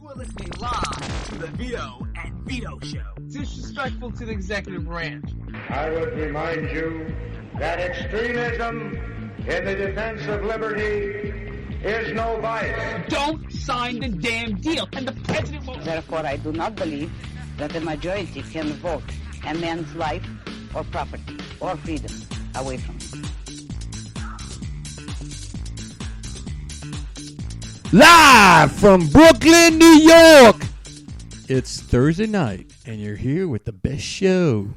are listening live to the Vito and Vito Show. Disrespectful to the executive branch. I would remind you that extremism in the defense of liberty is no vice. Don't sign the damn deal, and the president won't. Therefore, I do not believe that the majority can vote a man's life or property or freedom away from him. Live from Brooklyn, New York. It's Thursday night, and you're here with the best show.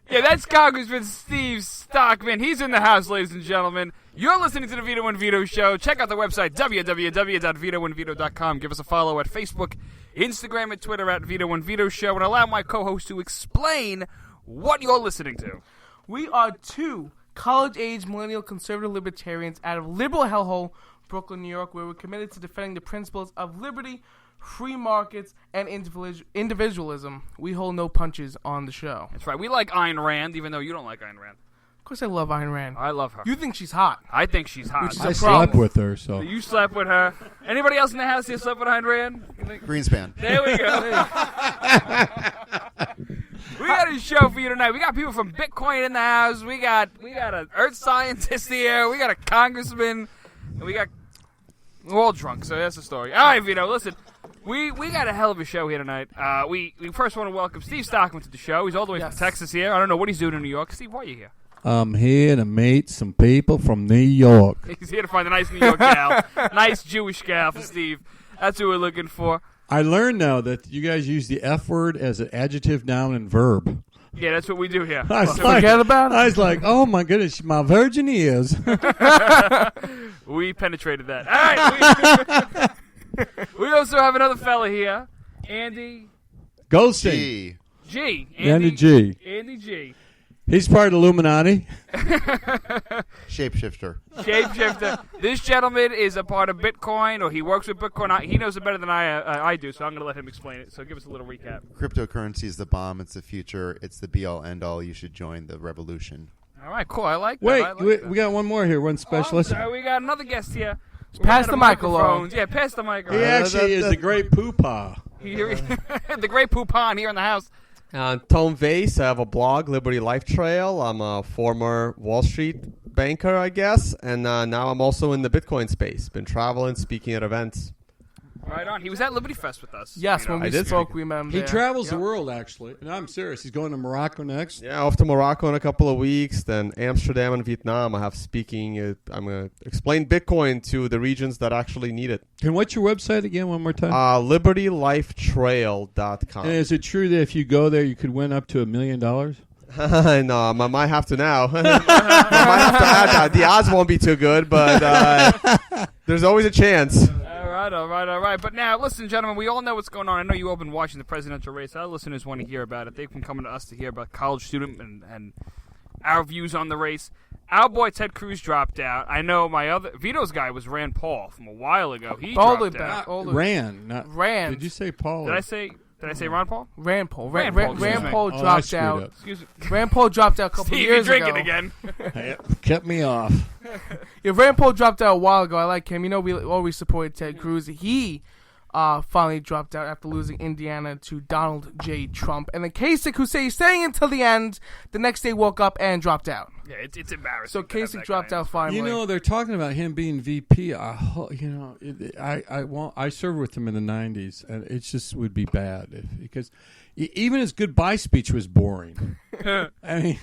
Yeah, that's Congressman Steve Stockman. He's in the house, ladies and gentlemen. You're listening to the Vito and Vito Show. Check out the website, www.vitoandvito.com. Give us a follow at Facebook, Instagram, and Twitter at Vito and Vito Show. And allow my co-host to explain what you're listening to. We are two college-age millennial conservative libertarians out of liberal hellhole, Brooklyn, New York, where we're committed to defending the principles of liberty, free markets, and individualism. We hold no punches on the show. That's right. We like Ayn Rand, even though you don't like Ayn Rand. Of course I love Ayn Rand. I love her. You think she's hot. I think she's hot. Which is I a slept problem. with her, so. You slept with her. Anybody else in the house here slept with Ayn Rand? Greenspan. There we go. We got a show for you tonight. We got people from Bitcoin in the house. We got an earth scientist here. We got a congressman. And we're all drunk, so that's the story. All right, Vito, listen. We got a hell of a show here tonight. We first want to welcome Steve Stockman to the show. He's all the way from Texas here. I don't know what he's doing in New York. Steve, why are you here? I'm here to meet some people from New York. He's here to find a nice New York gal. Nice Jewish gal for Steve. That's who we're looking for. I learned now that you guys use the F word as an adjective, noun, and verb. Yeah, that's what we do here. Forget about it. I was like, oh my goodness, my virgin ears. We penetrated that. All right. We also have another fella here, Andy Goldstein. G. G. Andy G. Andy G. He's part of the Illuminati. Shapeshifter. Shapeshifter. This gentleman is a part of Bitcoin, or he works with Bitcoin. He knows it better than I do, so I'm going to let him explain it. So give us a little recap. Cryptocurrency is the bomb. It's the future. It's the be-all, end-all. You should join the revolution. All right, cool. I like that. Wait, I like that. we got one more here, one specialist. Oh, we got another guest here. Pass the mic along. Yeah, pass the mic He along. actually is the great poopah. The great Poupon here in the house. Tom Vase. I have a blog, Liberty Life Trail. I'm a former Wall Street banker, I guess, and now I'm also in the Bitcoin space. Been traveling, speaking at events. Right on. He was at Liberty Fest with us. Yes, when we I did spoke, we met him He there. travels the world, actually. And I'm serious. He's going to Morocco next. Yeah, off to Morocco in a couple of weeks, then Amsterdam and Vietnam. I have speaking. I'm going to explain Bitcoin to the regions that actually need it. And what's your website again one more time? LibertyLifeTrail.com. And is it true that if you go there, you could win up to $1 million? No, I might have to now. I might have to add that. The odds won't be too good, but there's always a chance. All right. But now, listen, gentlemen, we all know what's going on. I know you all been watching the presidential race. Our listeners want to hear about it. They've been coming to us to hear about college student and our views on the race. Our boy Ted Cruz dropped out. I know my other Vito's guy was Rand Paul from a while ago. He dropped out. Rand. Not Rand. Did you say Paul? Did I say Ron Paul? Rand Paul. Rand Rand Paul, Paul I dropped screwed out. up. Excuse me. Rand Paul dropped out a couple Steve, years you're ago. drinking again. Kept me off. Yeah, Rand Paul dropped out a while ago. I like him. You know, we always supported Ted Cruz. He finally dropped out after losing Indiana to Donald J. Trump. And then Kasich, who said he's staying until the end, the next day woke up and dropped out. Yeah, it's embarrassing. So Kasich dropped out finally. You know, they're talking about him being VP. I served with him in the 90s, and it just would be bad because even his goodbye speech was boring. I mean,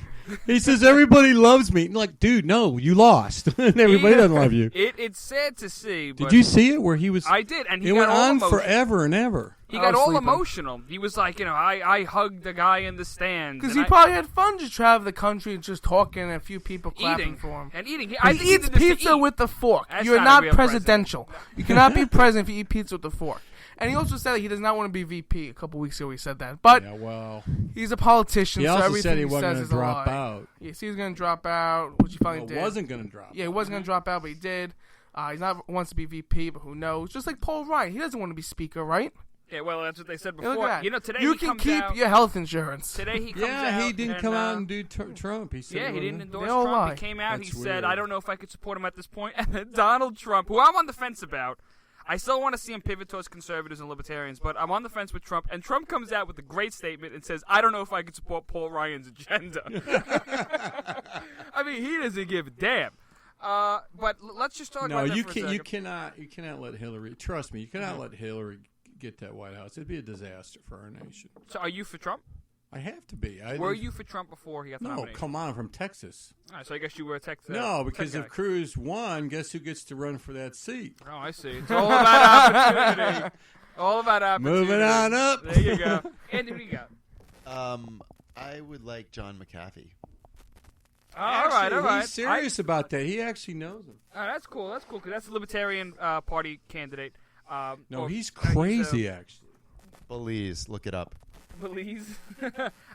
he says, everybody loves me. And like, dude, no, you lost. And everybody doesn't love you. It's sad to see. But Did you see it where he was? I did, and he it got went all on emotional. forever and ever. He got was all sleeping. emotional. He was like, I hugged the guy in the stands. Because and he probably had fun just traveling the country and just talking and a few people clapping eating for him. and eating. He I think eats did this to pizza eat. with the fork. That's You're not a not real presidential. You cannot be president if you eat pizza with the fork. And he also said that he does not want to be VP. A couple weeks ago he said that. But Yeah, well, he's a politician, he so also everything said he he wasn't says going is to a drop lie. out. Yes, he was going to drop out, which he finally Well, did. wasn't going to drop. Yeah, he wasn't going to drop out, but he did. He's not wants to be VP, but who knows? Just like Paul Ryan. He doesn't want to be speaker, right? Yeah, well, that's what they said Yeah, look before. at that. You know, today you he can comes keep out, your health insurance. Today he comes out. Yeah, he didn't and, come out and do Trump. He said, Yeah, he didn't endorse They all Trump. lie. He came out. That's he weird. said, I don't know if I could support him at this point. And then Donald Trump, who I'm on the fence about, I still want to see him pivot towards conservatives and libertarians, but I'm on the fence with Trump. And Trump comes out with a great statement and says, I don't know if I can support Paul Ryan's agenda. I mean, he doesn't give a damn. But let's just talk about that for a second. You cannot let Hillary, trust me, you cannot let Hillary get that White House. It'd be a disaster for our nation. So are you for Trump? I have to be. Were you for Trump before he got the nomination? No, come on, I'm from Texas. All right, so I guess you were a Texas. No, because if Cruz won, guess who gets to run for that seat? Oh, I see. It's all about opportunity. All about opportunity. Moving on up. There you go. Andy, who do you got? I would like John McAfee. Oh, all right. He's serious about that. He actually knows him. Oh, that's cool. That's cool because that's the Libertarian Party candidate. No, he's crazy, actually. Belize, look it up. Belize.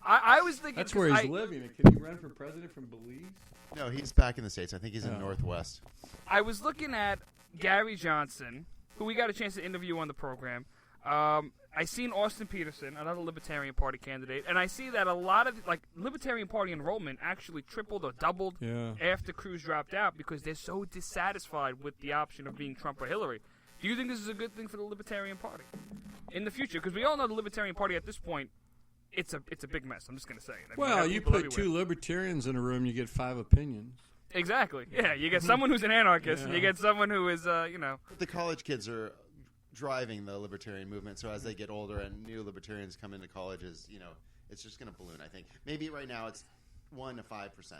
I was thinking that's where he's living. Can he run for president from Belize? No, he's back in the States. I think he's in Northwest. I was looking at Gary Johnson, who we got a chance to interview on the program. I seen Austin Peterson, another Libertarian Party candidate, and I see that a lot of Libertarian Party enrollment actually tripled or doubled after Cruz dropped out because they're so dissatisfied with the option of being Trump or Hillary. Do you think this is a good thing for the Libertarian Party in the future? Because we all know the Libertarian Party at this point, it's a big mess. I'm just going to say it. Well, you put two libertarians in a room, you get 5 opinions. Exactly. Yeah, you get someone who's an anarchist, and you get someone who is, The college kids are driving the libertarian movement, so as they get older and new libertarians come into colleges, it's just going to balloon, I think. Maybe right now it's 1 to 5%.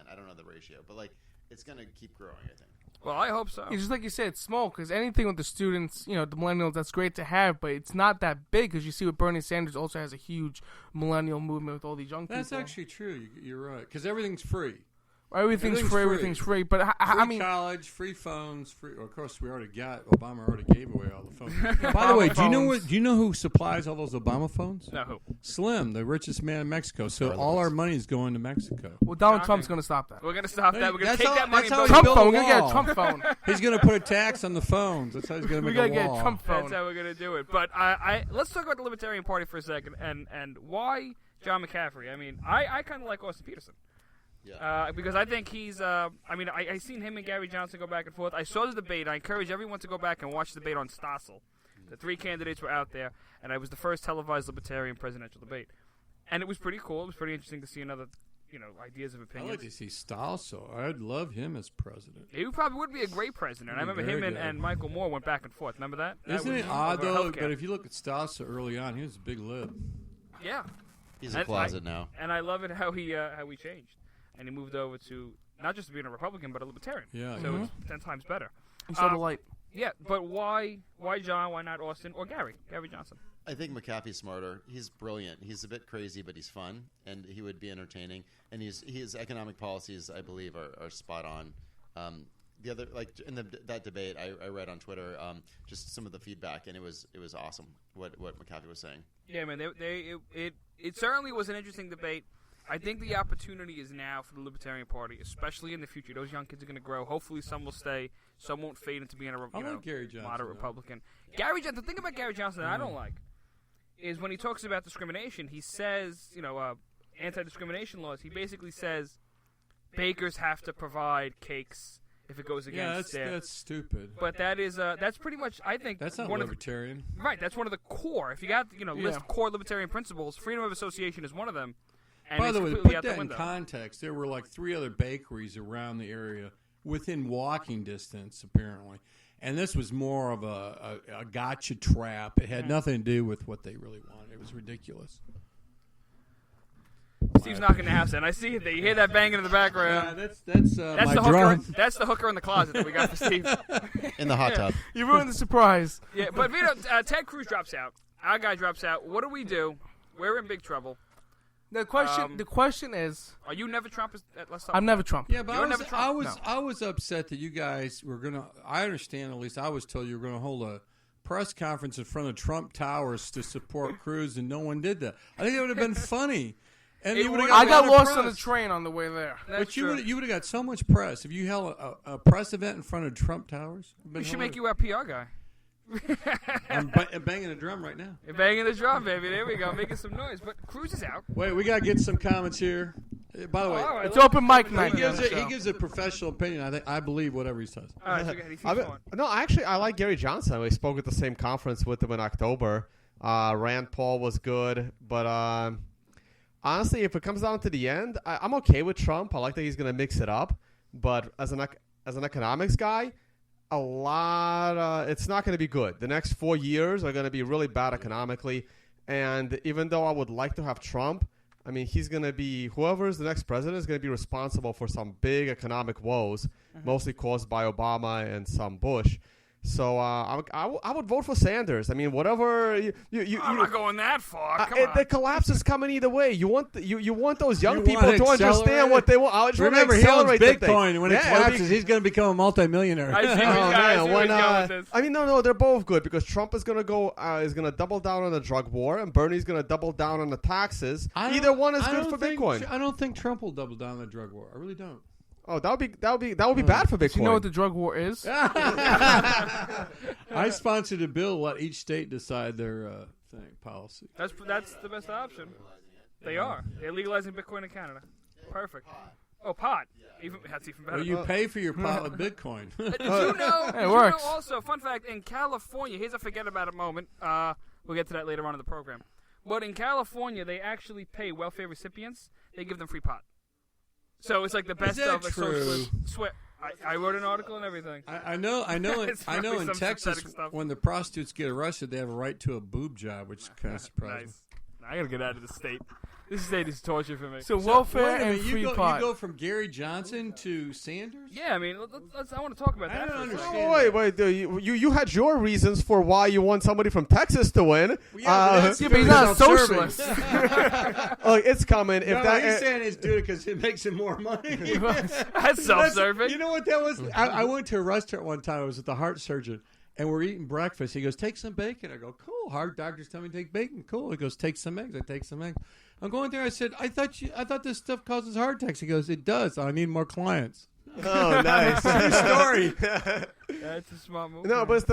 I don't know the ratio, but, it's going to keep growing, I think. Well, I hope so. It's just like you said, it's small because anything with the students, the millennials, that's great to have, but it's not that big because you see what Bernie Sanders also has a huge millennial movement with all these young people. That's actually true. You're right because everything's free. Everything's free. But I mean, college, free phones, free. Well, of course, Obama already gave away all the phones. By the way, do you know who supplies all those Obama phones? No, who? Slim, the richest man in Mexico. So all our money is going to Mexico. Well, Donald Trump's going to stop that. We're going to stop that. We're going to take that money. Trump phone. We're going to get a Trump phone. He's going to put a tax on the phones. That's how he's going to make a wall. We're going to get a Trump phone. That's how we're going to do it. But let's talk about the Libertarian Party for a second and why John McCaffrey. I mean, I kind of like Austin Peterson. Yeah. Because I think he's, I seen him and Gary Johnson go back and forth. I saw the debate. I encourage everyone to go back and watch the debate on Stossel. The 3 candidates were out there, and it was the first televised Libertarian presidential debate. And it was pretty cool. It was pretty interesting to see another, ideas of opinion. I'd like to see Stossel. I'd love him as president. He probably would be a great president. I remember him and Michael Moore went back and forth. Remember that? Isn't it odd, though? But if you look at Stossel early on, he was a big lib. Yeah. He's a closet now. And I love it how he changed. And he moved over to not just being a Republican, but a Libertarian. Yeah. So it's 10 times better. He saw the light. Yeah, but why John? Why not Austin or Gary Johnson? I think McAfee's smarter. He's brilliant. He's a bit crazy, but he's fun, and he would be entertaining. And his economic policies, I believe, are spot on. The other, in that debate, I read on Twitter just some of the feedback, and it was awesome what McAfee was saying. Yeah, man, it certainly was an interesting debate. I think the opportunity is now for the Libertarian Party, especially in the future. Those young kids are going to grow. Hopefully, some will stay. Some won't fade into being a Gary Johnson, moderate Republican. Gary Johnson. The thing about Gary Johnson that I don't like is when he talks about discrimination. He says, anti-discrimination laws. He basically says bakers have to provide cakes if it goes against. Yeah, that's stupid. But that's pretty much. I think that's not libertarian. Right. That's one of the core. If you got list core libertarian principles, freedom of association is one of them. And by the way, put that in context. There were 3 other bakeries around the area within walking distance, apparently. And this was more of a gotcha trap. It had nothing to do with what they really wanted. It was ridiculous. Steve's knocking the house in. I see it. You hear that banging in the background. Yeah, that's my the drum. hooker. That's the hooker in the closet that we got for Steve. In the hot tub. You ruined the surprise. Yeah, but Vito, Ted Cruz drops out. Our guy drops out. What do we do? We're in big trouble. The question is, are you never Trump? I'm never Trump. Yeah, but I was upset that you guys were gonna. I understand. At least I was told you were gonna hold a press conference in front of Trump Towers to support Cruz, and no one did that. I think it would have been funny. And I got lost on the train on the way there. But you would have got so much press if you held a press event in front of Trump Towers. We should make you our PR guy. I'm banging a drum right now. You're banging the drum, baby. There we go, making some noise. But Cruz is out. Wait, we gotta get some comments here. By the way, All right, It's let's- open mic he night. gives on the it. He show. gives a professional opinion. I believe whatever he says. All right, so go ahead. He keeps I mean, going. no, actually, I like Gary Johnson. We spoke at the same conference with him in October. Rand Paul was good, but honestly, if it comes down to the end, I'm okay with Trump. I like that he's going to mix it up. But as an economics guy, it's not going to be good. The next 4 years are going to be really bad economically. And even though I would like to have Trump, I mean, he's going to be, whoever is the next president is going to be responsible for some big economic woes, mostly caused by Obama and some Bush. So I would vote for Sanders. I mean, whatever I'm not going that far. Come on. the collapse is coming either way. You want you want those young You people want to understand accelerate what they want. I just Remember, want he to owns accelerate the thing. Bitcoin. When it Yeah, collapses, he's going to become a multimillionaire. I see Oh where he's man, going why with not? this. I mean, no, they're both good because Trump is going to double down on the drug war, and Bernie's going to double down on the taxes. Either one is good for Bitcoin. I don't think Trump will double down on the drug war. I really don't. Oh, that would be bad for Bitcoin. Do you know what the drug war is? I sponsored a bill to let each state decide their policy. That's the best option. They are. They're legalizing Bitcoin in Canada. Perfect. Oh, pot. That's even better. Well, you pay for your pot with Bitcoin. Did you know? It works. Also, fun fact: in California, here's a forget about it moment. We'll get to that later on in the program. But in California, they actually pay welfare recipients. They give them free pot. So it's like the best that of a true? socialist. Swear, I wrote an article and everything. I know. It's I know. really In some Texas, synthetic stuff. when the prostitutes get arrested, they have a right to a boob job, which is kind of surprising. Nice. I gotta get out of the state. This state is torture for me. So welfare Wait a and minute, free you pot. go from Gary Johnson to Sanders? Yeah, I mean, I want to talk about I that. don't for a understand. second. Oh, wait. You had your reasons for why you want somebody from Texas to win. Yeah, but Yeah, but he's not a self-serving. socialist. It's coming. If No, he's saying it's due because it makes him more money. That's self-serving. You know what that was? I went to a restaurant one time. I was at the heart surgeon, and we're eating breakfast. He goes, "Take some bacon." I go, "Cool." Heart doctors tell me to take bacon. Cool. He goes, "Take some eggs." I take some eggs. I'm going there. I said, "I thought this stuff causes heart attacks." He goes, "It does. I need more clients." Oh, nice. True story. That's a smart move. No, but it's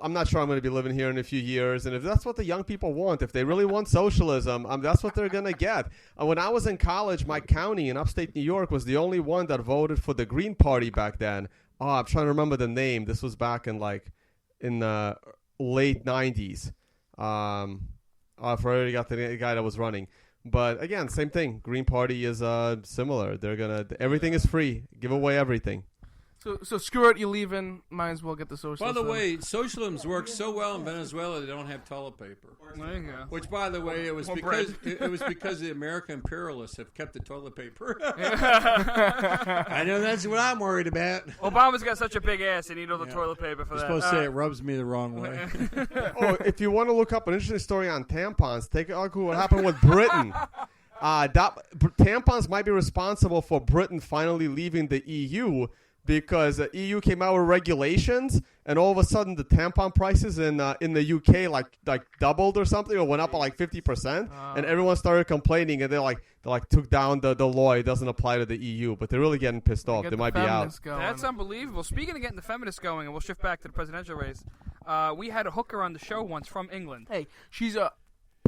I'm not sure I'm going to be living here in a few years. And if that's what the young people want, if they really want socialism, that's what they're going to get. When I was in college, my county in upstate New York was the only one that voted for the Green Party back then. Oh, I'm trying to remember the name. This was back in the late 90s. I've already got the guy that was running. But again, same thing. Green Party is similar. They're everything is free. Give away everything. So screw it, you're leaving. Might as well get the socialism. By the way, socialism's worked so well in Venezuela they don't have toilet paper. There you go. Which, by the way, it was More because bread. it was because the American imperialists have kept the toilet paper. I know that's what I'm worried about. Obama's got such a big ass, he need all the Yeah. toilet paper for You're that. supposed to say it rubs me the wrong way. If you want to look up an interesting story on tampons, take a look at what happened with Britain. Tampons might be responsible for Britain finally leaving the EU because the EU came out with regulations, and all of a sudden the tampon prices in the UK like doubled or something, or went up by like 50%, and everyone started complaining, and they took down the law. It doesn't apply to the EU, but they're really getting pissed off. Get They the might be out. feminists going. That's unbelievable. Speaking of getting the feminists going, and we'll shift back to the presidential race, we had a hooker on the show once from England. Hey, she's an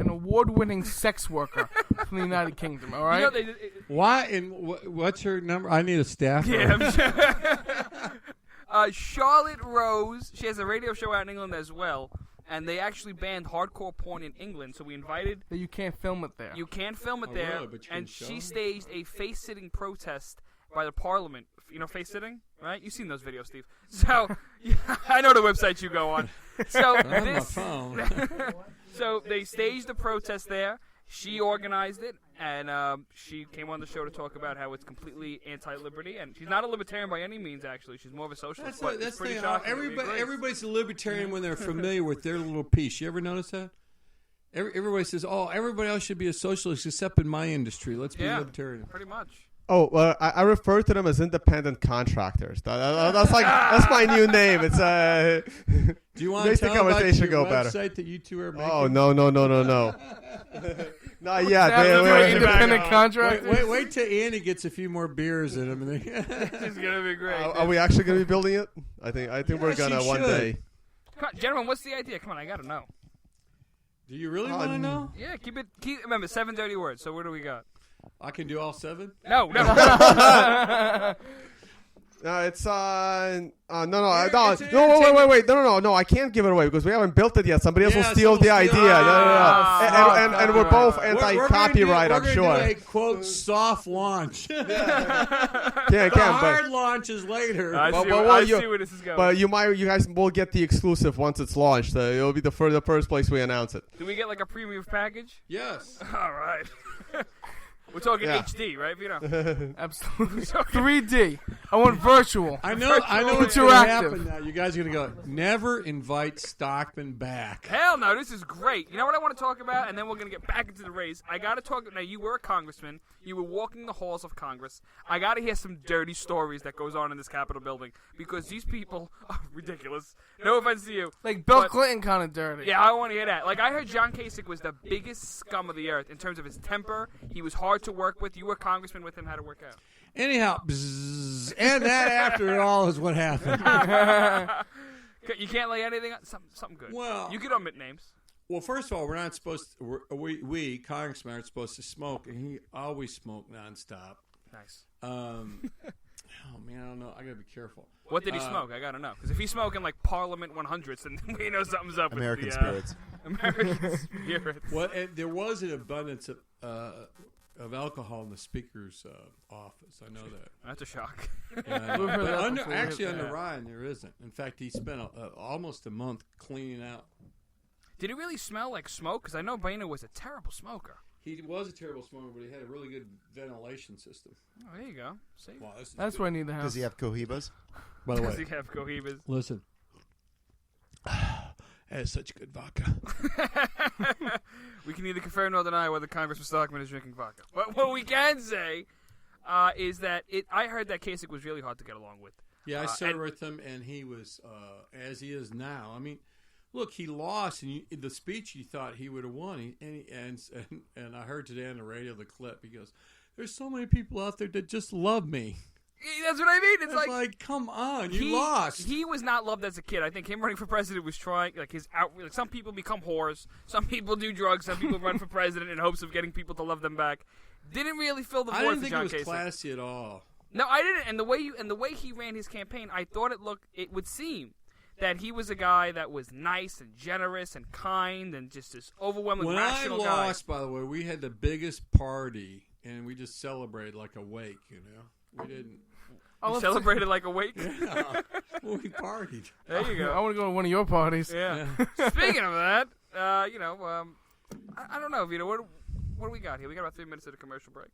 award-winning sex worker from the United Kingdom. All right. You know, Why? And what's her number? I need a staff. yeah, I'm sure. Charlotte Rose, she has a radio show out in England as well, and they actually banned hardcore porn in England, so we invited... That you can't film it there. You can't film it Oh, there, really? But you can and show she it? staged a face-sitting protest by the parliament. You know face-sitting, right? You've seen those videos, Steve. So, I know the website you go on. So, On my this... phone. So they staged a protest there. She organized it, and she came on the show to talk about how it's completely anti-liberty. And she's not a libertarian by any means, actually. She's more of a socialist. But it's pretty shocking. that we agree. Everybody's a libertarian when they're familiar with their little piece. You ever notice that? Everybody says, "Oh, everybody else should be a socialist except in my industry. Let's be libertarian." Pretty much. Oh, I refer to them as independent contractors. That's my new name. It's Do you want to makes the tell about conversation your go better. website that you two are making? Oh no. Not yet. That's Wait. independent contractors. Wait till Andy gets a few more beers in him. It's gonna be great. Are we actually going to be building it? I think we're Yes, gonna you one should. day. Come on, gentlemen, what's the idea? Come on, I gotta know. Do you really want to know? Yeah, keep. Remember, 7 dirty words. So what do we got? I can do all 7? No. It's no, it's wait, no, I can't give it away because we haven't built it yet. Somebody else will steal the idea. No. And we're both anti-copyright, I'm sure. We're going to do a, quote, soft launch. But hard launch is later. I see where this is going. But you guys will get the exclusive once it's launched. It'll be the first place we announce it. Do we get like a premium package? Yes. All right. We're talking HD, right, Vito? Absolutely. 3D. I want virtual. I know what's going to happen now. You guys are going to go, never invite Stockman back. Hell no, this is great. You know what I want to talk about? And then we're going to get back into the race. I got to talk. Now, you were a congressman. You were walking the halls of Congress. I got to hear some dirty stories that goes on in this Capitol building because these people are ridiculous. No offense to you. Like Bill Clinton kind of dirty. Yeah, I want to hear that. Like, I heard John Kasich was the biggest scum of the earth in terms of his temper. He was hard to work with. You were a congressman with him. How'd it work out? Anyhow, bzzz, and that after it all is what happened. You can't lay anything on? Something good. Well, you could omit names. Well, first of all, we're not supposed to, we congressmen aren't supposed to smoke, and he always smoked nonstop. Nice. Oh, man, I don't know. I got to be careful. What did he smoke? I got to know. Because if he's smoking like Parliament 100s, then we know something's up American with the spirits. American spirits. Well, there was an abundance of alcohol in the speaker's office. I know that. That's a shock. But under Ryan, there isn't. In fact, he spent almost a month cleaning out. Did it really smell like smoke? Because I know Boehner was a terrible smoker. He was a terrible smoker, but he had a really good ventilation system. Oh, there you go. See? Well, that's what I need to have. Does he have cohibas? By the way, does he have cohibas? Listen. That is such good vodka. We can neither confirm nor deny whether Congressman Stockman is drinking vodka. But what we can say is that I heard that Kasich was really hard to get along with. Yeah, I served with him, and he was, as he is now. I mean, look, he lost, and the speech you thought he would have won. And I heard today on the radio the clip. He goes, "There's so many people out there that just love me." That's what I mean. It's like, come on, you lost. He was not loved as a kid. I think him running for president was trying, like his out. Like some people become whores, some people do drugs, some people run for president in hopes of getting people to love them back. Didn't really fill the void for John Kasich. I didn't think it was classy at all. No, I didn't. And the way he ran his campaign, I thought it would seem that he was a guy that was nice and generous and kind and just this overwhelming rational guy. When I lost, by the way, we had the biggest party, and we just celebrated like a wake, you know? We didn't. You celebrated like a wake? Yeah. Well, we partied. There you go. I want to go to one of your parties. Yeah. Speaking of that, I don't know, Vito. What do we got here? We got about 3 minutes of a commercial break.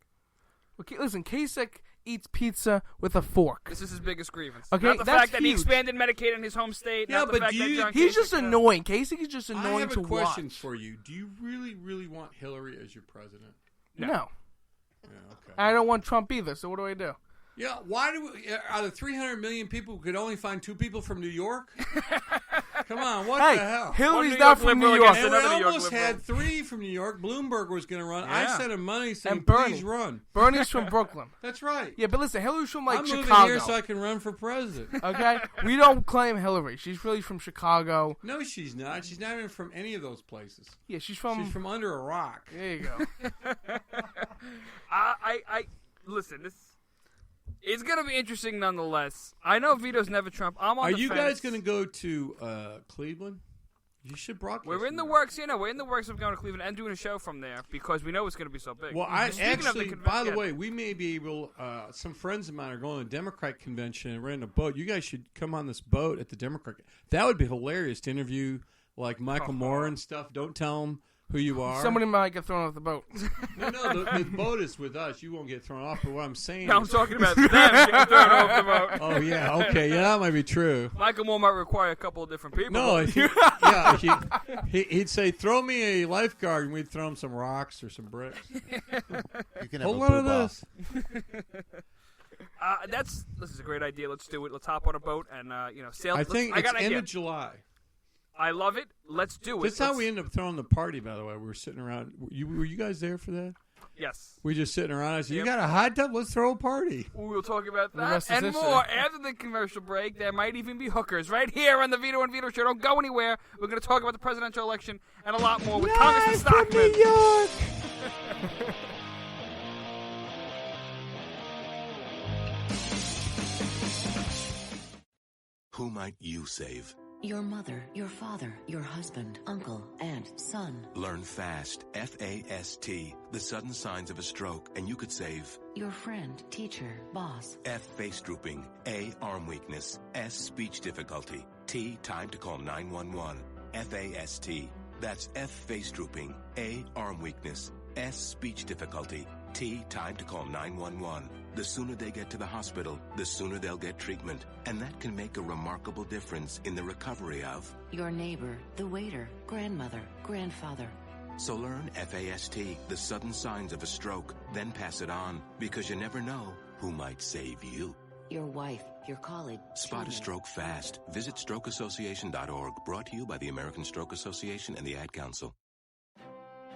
Okay, listen, Kasich eats pizza with a fork. This is his biggest grievance. Okay, not the fact that he expanded Medicaid in his home state. Yeah, not the but fact that John he's Kasich, just annoying. Kasich is just annoying to watch. I have a question for you. Do you really, really want Hillary as your president? No. Yeah, okay. I don't want Trump either, so what do I do? Yeah, why out of 300 million people, we could only find 2 people from New York? Come on, what the hell? Hillary's not from New York. And we almost had 3 from New York. Bloomberg was going to run. Yeah. I sent him money saying, and Bernie. please run. Bernie's from Brooklyn. That's right. Yeah, but listen, Hillary's from I'm Chicago. moving here so I can run for president. Okay? We don't claim Hillary. She's really from Chicago. No, she's not. She's not even from any of those places. Yeah, she's from under a rock. There you go. Listen, it's going to be interesting nonetheless. I know Vito's never Trump. I'm on Are the you fence. guys going to go to Cleveland? You should broadcast. We're in the works, we're in the works of going to Cleveland and doing a show from there because we know it's going to be so big. Well, by the way, we may be able. Some friends of mine are going to a Democrat convention and renting a boat. You guys should come on this boat at the Democrat. That would be hilarious to interview like Michael Moore and stuff. Don't tell them who you are. Somebody might get thrown off the boat. No, the boat is with us. You won't get thrown off. But what I'm saying I'm talking about them getting thrown off the boat. Oh, yeah. Okay. Yeah, that might be true. Michael Moore might require a couple of different people. No, he'd say, throw me a lifeguard, and we'd throw him some rocks or some bricks. You can have Hold a on to boob this. This is a great idea. Let's do it. Let's hop on a boat and sail. I think it's end of July. I love it. Let's do it. That's how we ended up throwing the party, by the way. We were sitting around. Were you guys there for that? Yes. We just sitting around. I said, you got a hot tub? Let's throw a party. We'll talk about that and more after the commercial break. There might even be hookers right here on the Vito and Vito Show. Don't go anywhere. We're going to talk about the presidential election and a lot more with Congressman Stockman. New York. Who might you save? Your mother, your father, your husband, uncle, aunt, son. Learn FAST, F-A-S-T, the sudden signs of a stroke, and you could save. Your friend, teacher, boss. F, face drooping. A, arm weakness. S, speech difficulty. T, time to call 911. F-A-S-T. That's F, face drooping. A, arm weakness. S, speech difficulty. T, time to call 911. The sooner they get to the hospital, the sooner they'll get treatment. And that can make a remarkable difference in the recovery of. Your neighbor, the waiter, grandmother, grandfather. So learn FAST, the sudden signs of a stroke, then pass it on, because you never know who might save you. Your wife, your colleague. Spot a stroke fast. Visit strokeassociation.org, brought to you by the American Stroke Association and the Ad Council.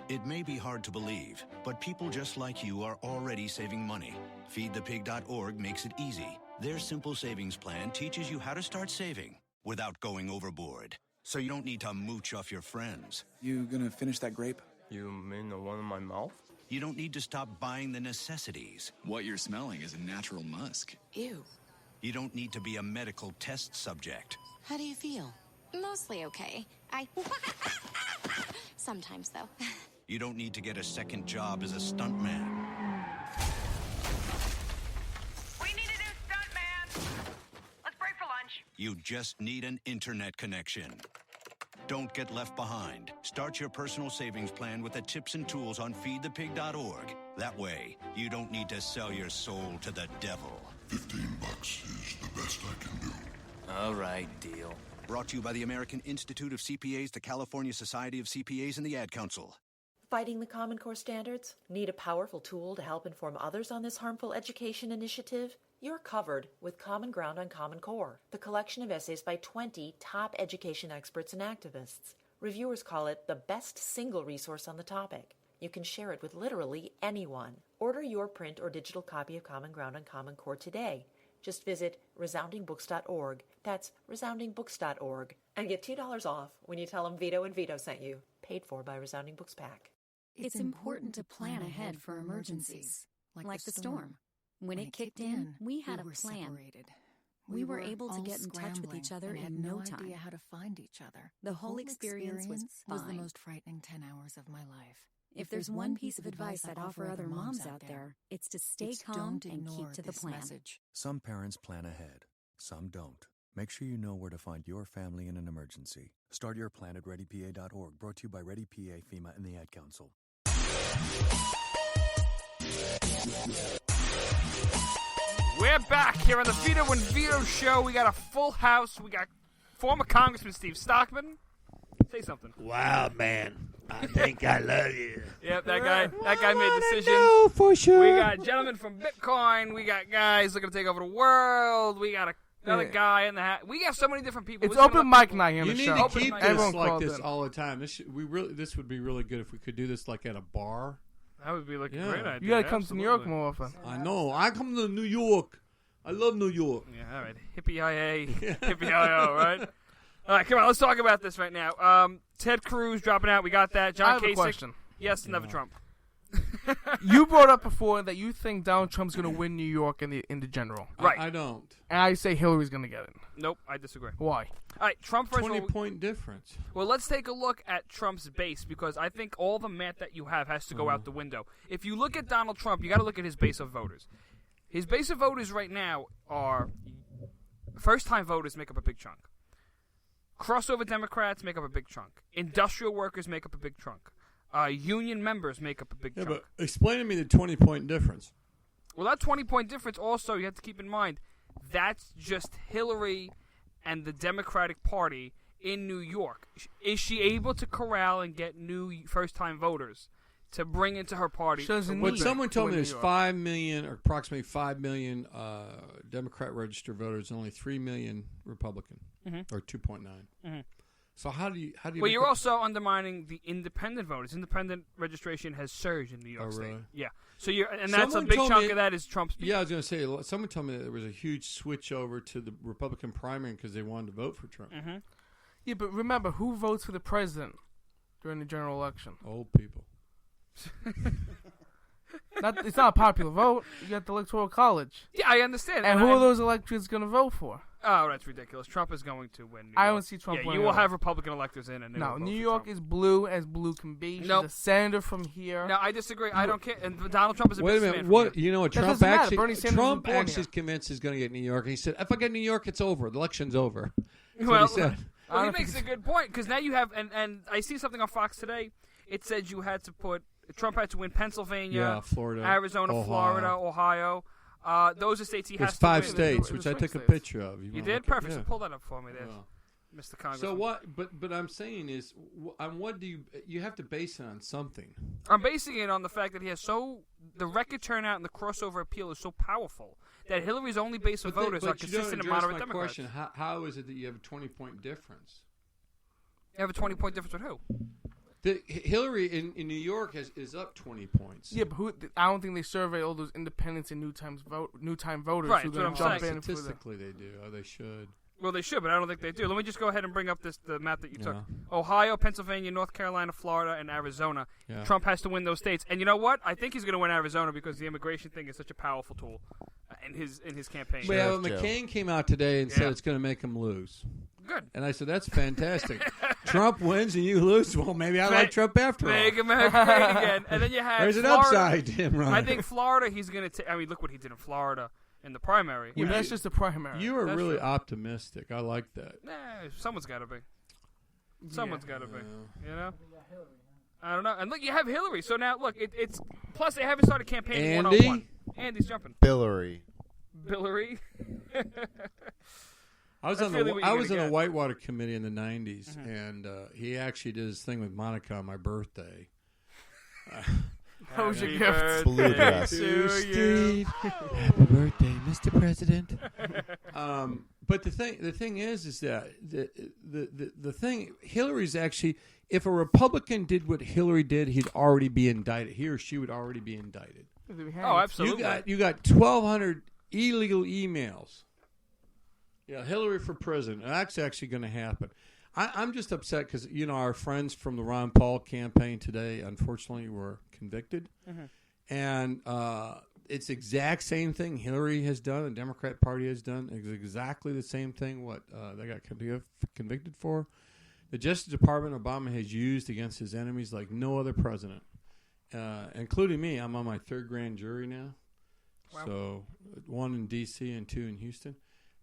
It may be hard to believe, but people just like you are already saving money. FeedThePig.org makes it easy. Their simple savings plan teaches you how to start saving without going overboard. So you don't need to mooch off your friends. You gonna finish that grape? You mean the one in my mouth? You don't need to stop buying the necessities. What you're smelling is a natural musk. Ew. You don't need to be a medical test subject. How do you feel? Mostly okay. Sometimes, though. You don't need to get a second job as a stuntman. We need a new stuntman. Let's break for lunch. You just need an internet connection. Don't get left behind. Start your personal savings plan with the tips and tools on feedthepig.org. That way, you don't need to sell your soul to the devil. $15 is the best I can do. All right, deal. Brought to you by the American Institute of CPAs, the California Society of CPAs, and the Ad Council. Fighting the Common Core standards? Need a powerful tool to help inform others on this harmful education initiative? You're covered with Common Ground on Common Core, the collection of essays by 20 top education experts and activists. Reviewers call it the best single resource on the topic. You can share it with literally anyone. Order your print or digital copy of Common Ground on Common Core today. Just visit resoundingbooks.org. That's resoundingbooks.org. And get $2 off when you tell them Vito and Vito sent you. Paid for by Resounding Books Pack. It's important to plan ahead for emergencies, like the storm. When it kicked in, we had a plan. Separated. We were able to get in touch with each other in no time. Idea how to find each other. The whole experience was the fine. most frightening 10 hours of my life. If there's one piece of advice I'd offer other moms out there, it's to stay calm and keep to the plan. Message. Some parents plan ahead, some don't. Make sure you know where to find your family in an emergency. Start your plan at ReadyPA.org, brought to you by ReadyPA, FEMA, and the Ad Council. We're back here on the Vito and Vito show. We got a full house. We got former Congressman Steve Stockman. Say something. Wow, man. I think I love you. Yep, that guy made decisions. know for sure. We got gentlemen from Bitcoin. We got guys looking to take over the world. We got another guy in the hat. We got so many different people. It's open mic night here on You the need show. to keep this like this all the time. This would be really good if we could do this like at a bar. That would be like a great idea. You gotta come to New York more often. I know. I come to New York. I love New York. Yeah, all right. Hippie-IA, hippie-IO, right? All right, come on. Let's talk about this right now. Ted Cruz dropping out. We got that. John I have a Kasich. question. Yes, never Trump. You brought up before that you think Donald Trump's going to win New York in the general. Right. I don't. And I say Hillary's going to get it. Nope, I disagree. Why? All right, Trump first 20-point difference. Well, let's take a look at Trump's base because I think all the math that you have has to go out the window. If you look at Donald Trump, you got to look at his base of voters. His base of voters right now are first-time voters make up a big chunk. Crossover Democrats make up a big chunk. Industrial workers make up a big chunk. Union members make up a big chunk. But explain to me the 20-point difference. Well, that 20-point difference also, you have to keep in mind, that's just Hillary and the Democratic Party in New York. Is she able to corral and get new first-time voters to bring into her party? But someone told me there's 5 million, or approximately 5 million Democrat registered voters, and only 3 million Republican, or 2.9. Mhm. So how do you? Well, you're also undermining the independent voters. Independent registration has surged in New York State. Really? Yeah. So that's Someone a big told chunk me- of that is Trump's. Yeah, I was going to say, someone told me that there was a huge switch over to the Republican primary because they wanted to vote for Trump. Yeah, but remember, who votes for the president during the general election? Old people. It's not a popular vote. You got the Electoral College. Yeah, I understand. And who are those electors going to vote for? Oh, that's ridiculous. Trump is going to win. I don't see Trump Yeah, winning you will at all. have Republican electors in. And they No, will vote New for York Trump. is blue as blue can be. She's Nope. a senator from here. No, I disagree. I don't care. And Donald Trump is a Wait a businessman. minute. from What here. you know? What That Trump doesn't matter. actually Bernie Sanders Trump was born actually here. is convinced he's going to get New York. He said, "If I get New York, it's over. The election's over." That's Well, what he said. well, he makes a good point because now you have, and I see something on Fox today. It said you had to put Trump had to win Pennsylvania, Yeah, Florida, Arizona, Ohio. Florida, Ohio. Those are states he There's has 5 to win. states, It which was I swing took a states. picture of. You wanna did? look at- Perfect. yeah. So pull that up for me there, Well. Mr. Congressman. So what? But I'm saying is, on what do you have to base it on something? I'm basing it on the fact that he has the record turnout and the crossover appeal is so powerful that Hillary's only base of voters are But you don't consistent and address moderate my Democrats. question. How is it that you have a 20-point difference? You have a 20-point difference with who? Hillary in New York is up 20 points. Yeah, but I don't think they survey all those independents and new time voters Right, who that's what I'm jump saying. in for the. Statistically, they do. Or they should. Well, they should, but I don't think they do. Let me just go ahead and bring up the map that you took. Yeah. Ohio, Pennsylvania, North Carolina, Florida, and Arizona. Yeah. Trump has to win those states. And you know what? I think he's going to win Arizona because the immigration thing is such a powerful tool in his campaign. Well, McCain came out today and said it's going to make him lose. Good. And I said, that's fantastic. Trump wins and you lose. Well, maybe I like Trump after all. Make America great again. And then you have There's an Florida. upside to him, right? I think Florida, he's going to take. I mean, look what he did in Florida in the primary. Yeah, that's just the primary. You are That's really true. optimistic. I like that. Nah, someone's got to be. Someone's got to be. You know? I don't know. And look, you have Hillary. So now, look, it's. Plus, they haven't started campaigning Andy? one-on-one. Andy's jumping. Hillary. Hillary. I was That's on really the what I you're was on gonna a get. Whitewater committee in the '90s, and he actually did his thing with Monica on my birthday. That was your Happy gift. birthday Blue dress. to To you. Steve. Happy birthday, Mr. President. But the thing is that the thing Hillary's actually, if a Republican did what Hillary did, he'd already be indicted. He or she would already be indicted. Oh, absolutely. You got 1,200 illegal emails. Yeah, Hillary for president. That's actually going to happen. I'm just upset because our friends from the Ron Paul campaign today, unfortunately, were convicted, and it's the exact same thing Hillary has done, the Democrat Party has done. It's exactly the same thing what they got convicted for. The Justice Department, Obama has used against his enemies like no other president, including me. I'm on my 3rd grand jury now, so 1 in D.C. and 2 in Houston.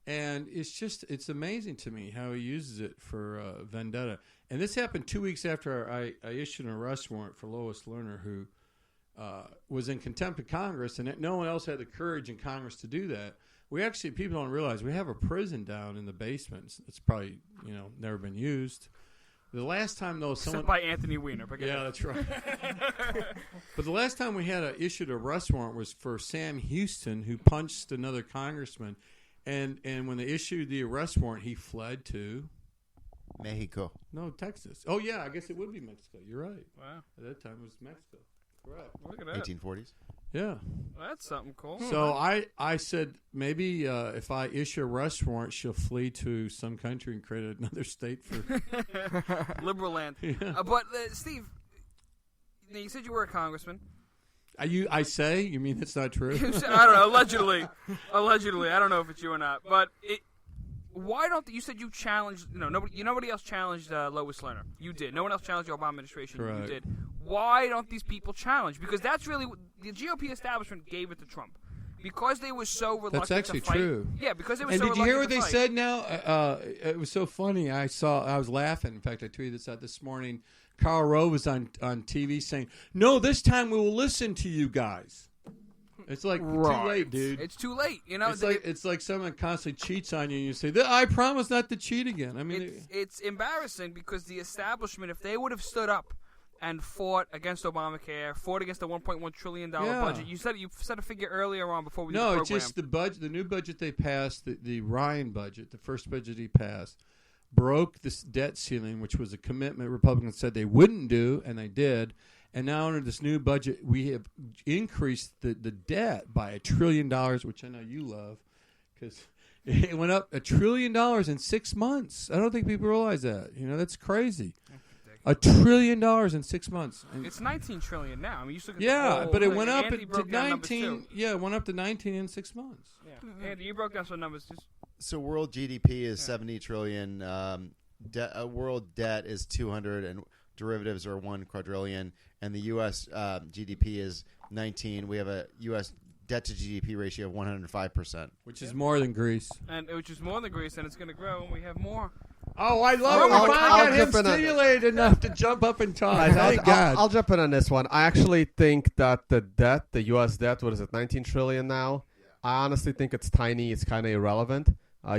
And it's amazing to me how he uses it for vendetta. And this happened 2 weeks after I issued an arrest warrant for Lois Lerner, who was in contempt of Congress, and no one else had the courage in Congress to do that. We actually, people don't realize, we have a prison down in the basement. It's probably, never been used. The last time, though, Except by Anthony Weiner. But yeah, that's right. But the last time we had issued an arrest warrant was for Sam Houston, who punched another congressman. And when they issued the arrest warrant, he fled to Mexico. No, Texas. Oh yeah, I guess it would be Mexico. You're right. Wow. At that time, it was Mexico. Correct. Look at that. 1840s. Yeah. Well, that's something cool. So I said maybe if I issue a arrest warrant, she'll flee to some country and create another state for liberal land. Yeah. But Steve, you said you were a congressman. I say? You mean that's not true? I don't know. Allegedly. I don't know if it's you or not. But why don't you said you challenged? Nobody else challenged Lois Lerner. You did. No one else challenged the Obama administration. Correct. You did. Why don't these people challenge? Because that's really the GOP establishment gave it to Trump. Because they were so reluctant That's actually to fight. true. Yeah, because they were and so did you hear what reluctant they to fight. said now? It was so funny. I was laughing. In fact, I tweeted this out this morning. Karl Rove was on TV saying, "No, this time we will listen to you guys." It's like too late, dude. It's too late. It's like someone constantly cheats on you, and you say, "I promise not to cheat again." I mean, it's embarrassing because the establishment, if they would have stood up and fought against Obamacare, fought against the $1.1 trillion budget. You said a figure earlier on before we did the program. it's just the budget, the new budget they passed, the Ryan budget, the first budget he passed, broke this debt ceiling, which was a commitment Republicans said they wouldn't do, and they did. And now under this new budget, we have increased the debt by $1 trillion, which I know you love, because it went up $1 trillion in 6 months. I don't think people realize that. That's crazy. $1 trillion in 6 months. And It's 19 trillion now. I mean, you look at the yeah, whole but it thing. went up Andy to broke down numbers, 19. too. Yeah, it went up to 19 in 6 months. Yeah. Andy, you broke down some numbers. Just So world GDP is 70 trillion. World debt is 200, and derivatives are 1 quadrillion. And the U.S. GDP is 19. We have a U.S. debt to GDP ratio of 105%, which is more than Greece. and which is more than Greece, and it's going to grow, and we have more. Oh, I love I'll- it. We I'll finally got him jump in on- stimulated enough to jump up and talk. Guys, Thank I'll God. jump in on this one. I actually think that the U.S. debt, what is it, 19 trillion now? I honestly think it's tiny. It's kind of irrelevant.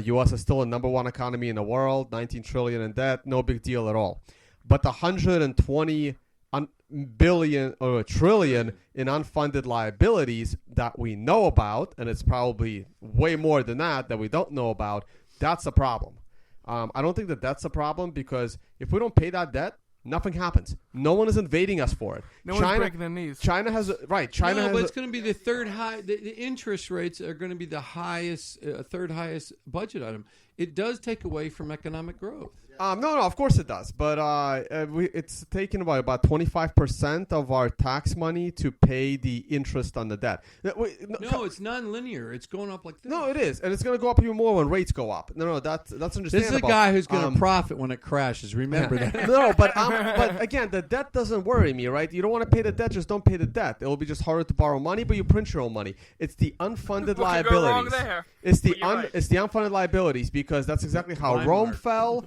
U.S. is still a number 1 economy in the world. 19 trillion in debt, no big deal at all. But the 120 billion or a trillion in unfunded liabilities that we know about, and it's probably way more than that we don't know about, that's a problem. I don't think that that's a problem, because if we don't pay that debt, nothing happens. No one is invading us for it. No one's breaking their knees. China has China no, has but it's going to be the third high. The interest rates are going to be the highest, third highest budget item. It does take away from economic growth. No, of course it does. But it's taken about 25% of our tax money to pay the interest on the debt. No, it's non-linear. It's going up like this. No, it is, and it's going to go up even more when rates go up. No, that's understandable. This is a guy who's going to profit when it crashes. Remember that. No, but again, the debt doesn't worry me, right? You don't want to pay the debt, just don't pay the debt. It'll be just harder to borrow money, but you print your own money. It's the unfunded What could go wrong liabilities. there? It's the But you're right. it's the unfunded liabilities, because that's exactly how Rome fell.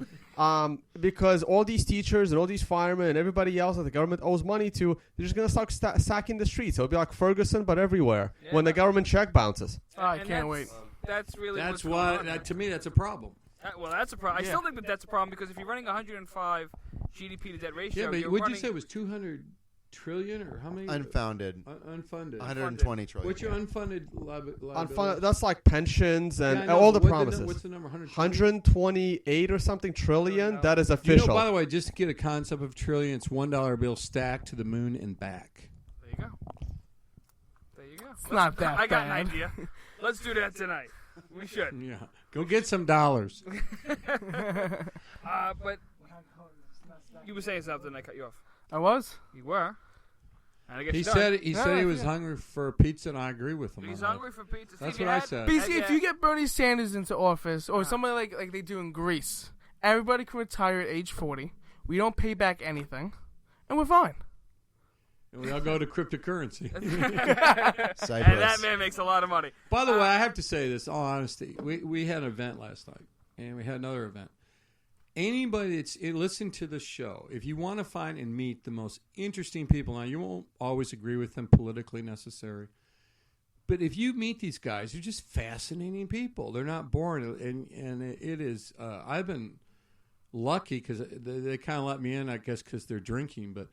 Because all these teachers and all these firemen and everybody else that the government owes money to, they're just going to start sacking the streets. It'll be like Ferguson, but everywhere, when the government check bounces. Oh, I can't wait. That's really That's what's why. going on. To me, that's a problem. Well, that's a problem. I Yeah. still think that's a problem, because if you're running 105 GDP to debt ratio, Yeah, but you're what'd running, you say it was 200 trillion or how many? Unfounded. Unfunded. 120 trillion. What's your unfunded liability? Unfunded, that's like pensions and Yeah, I know, all the but promises. what's the number? 128 or something trillion. That is You official. know, by the way, just to get a concept of trillion, it's $1 bill stacked to the moon and back. There you go. There you go. It's not that I got bad. an idea. Let's do that tonight. We should. Yeah, go get some dollars. But you were saying something. I cut you off. I was. You were. And I guess He you're said done. he said he was hungry for pizza, and I agree with him. He's on that. hungry for pizza. That's Steve, what you I had- said. Basically, if you get Bernie Sanders into office, or somebody like they do in Greece, everybody can retire at age 40. We don't pay back anything, and we're fine. And we all go to cryptocurrency. And that man makes a lot of money. By the way, I have to say this, all honesty. We had an event last night, and we had another event. Anybody that's listening to the show, if you want to find and meet the most interesting people, now you won't always agree with them politically necessary, but if you meet these guys, they're just fascinating people. They're not boring, and it is. I've been lucky because they kind of let me in, I guess, because they're drinking, but.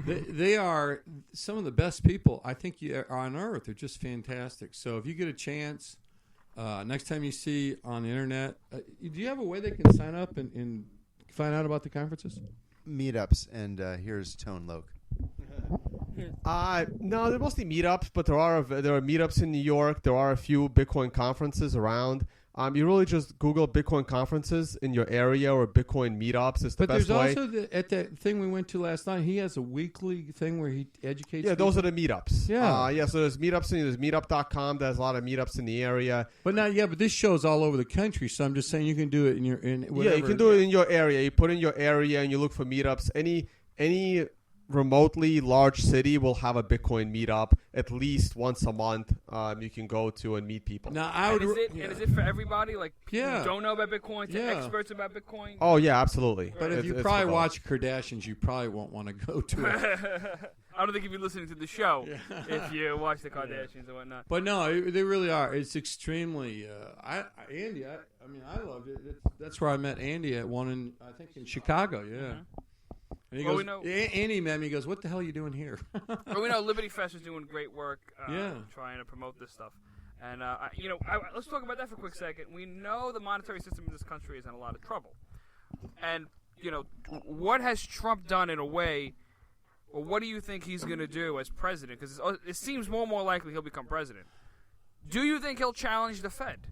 They are some of the best people I think you are on earth. They're just fantastic. So if you get a chance, next time you see on the internet, do you have a way they can sign up and find out about the conferences? Meetups, and here's Tone Loke. No, they're mostly meetups, but there are meetups in New York. There are a few Bitcoin conferences around. You really just Google Bitcoin conferences in your area or Bitcoin meetups. It's the best way. But there's also at that thing we went to last night, he has a weekly thing where he educates. Yeah, those are the people. meetups. Yeah. So there's meetups, and there's meetup.com. There's a lot of meetups in the area. But but this show's all over the country, so I'm just saying you can do it in whatever. Yeah, you can do it in your area. You put in your area and you look for meetups. Any remotely large city will have a Bitcoin meetup at least once a month. You can go to and meet people. Now, And is it for everybody? Like people Yeah. who don't know about Bitcoin to Yeah. experts about Bitcoin? Oh yeah, absolutely. But if you It's probably for both. watch Kardashians, you probably won't want to go to it. I don't think you'd be listening to the show if you watch the Kardashians and whatnot. But no, they really are. It's extremely. Andy, I mean, I loved it. That's where I met Andy at one in Chicago. Yeah. And he Well, goes, we know- Andy met me. He goes, "What the hell are you doing here?" Well, we know Liberty Fest is doing great work, Yeah. trying to promote this stuff. And let's talk about that for a quick second. We know the monetary system in this country is in a lot of trouble. And what has Trump done in a way, or what do you think he's going to do as president? Because it seems more and more likely he'll become president. Do you think he'll challenge the Fed?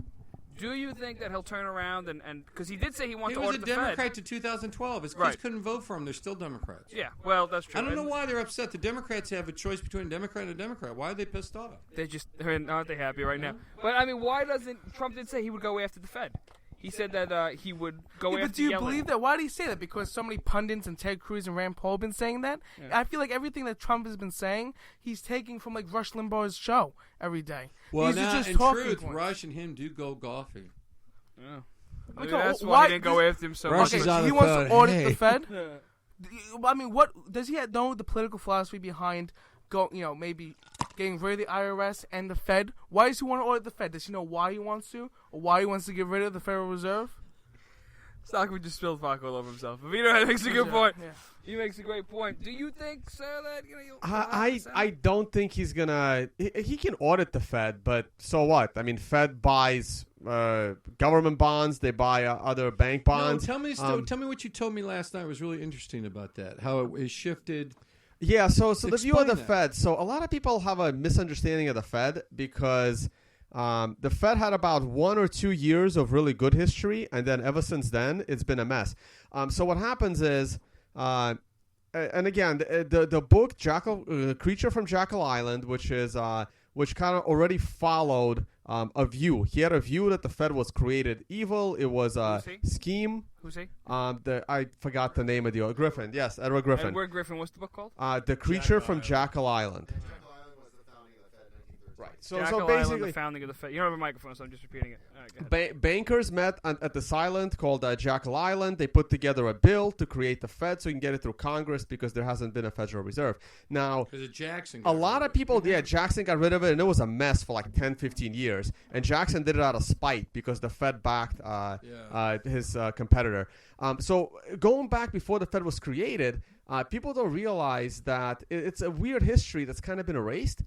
Do you think that he'll turn around and because he did say he wanted He to was order a the Democrat Fed. to 2012. His kids Right. couldn't vote for him. They're still Democrats. Yeah, well, that's true. I don't know And why they're upset. The Democrats have a choice between a Democrat and a Democrat. Why are they pissed off? Aren't they happy right now? But I mean, why doesn't Trump did say he would go after the Fed? He said that he would go after. But do you Yellen. believe that? Why do you say that? Because so many pundits and Ted Cruz and Rand Paul have been saying that. Yeah. I feel like everything that Trump has been saying, he's taking from like Rush Limbaugh's show every day. Well, These now, are just in talking truth, points. Rush and him do go golfing. Yeah. Like, Maybe that's why he didn't go after him so much. Okay, so he wants to audit the Fed. I mean, what does he know the political philosophy behind? Maybe getting rid of the IRS and the Fed. Why does he want to audit the Fed? Does he know why he wants to, or why he wants to get rid of the Federal Reserve? Stockman just spilled vodka all over himself. Vito makes a good point. Yeah. He makes a great point. Do you think, sir, that you'll I don't think he's gonna. He can audit the Fed, but so what? I mean, Fed buys government bonds. They buy other bank bonds. No, tell me what you told me last night was really interesting about that. How it is shifted. Yeah. So the view of the Explain that. Fed. So a lot of people have a misunderstanding of the Fed because the Fed had about 1 or 2 years of really good history, and then ever since then, it's been a mess. So what happens is. And again, the book Creature from Jekyll Island, which kind of already followed a view. He had a view that the Fed was created evil. It was a scheme. Who's he? I forgot the name of the Griffin. Yes, Edward Griffin. Edward Griffin. What's the book called? The Creature from Jekyll Island. Right. So Jekyll basically, Island, the founding of the Fed. You don't have a microphone, so I'm just repeating it. All right, go ahead. Bankers met at this island called Jekyll Island. They put together a bill to create the Fed so you can get it through Congress because there hasn't been a Federal Reserve. Now, Jackson a lot of people, Jackson got rid of it, and it was a mess for like 10, 15 years. And Jackson did it out of spite because the Fed backed his competitor. So going back before the Fed was created, people don't realize that it's a weird history that's kind of been erased.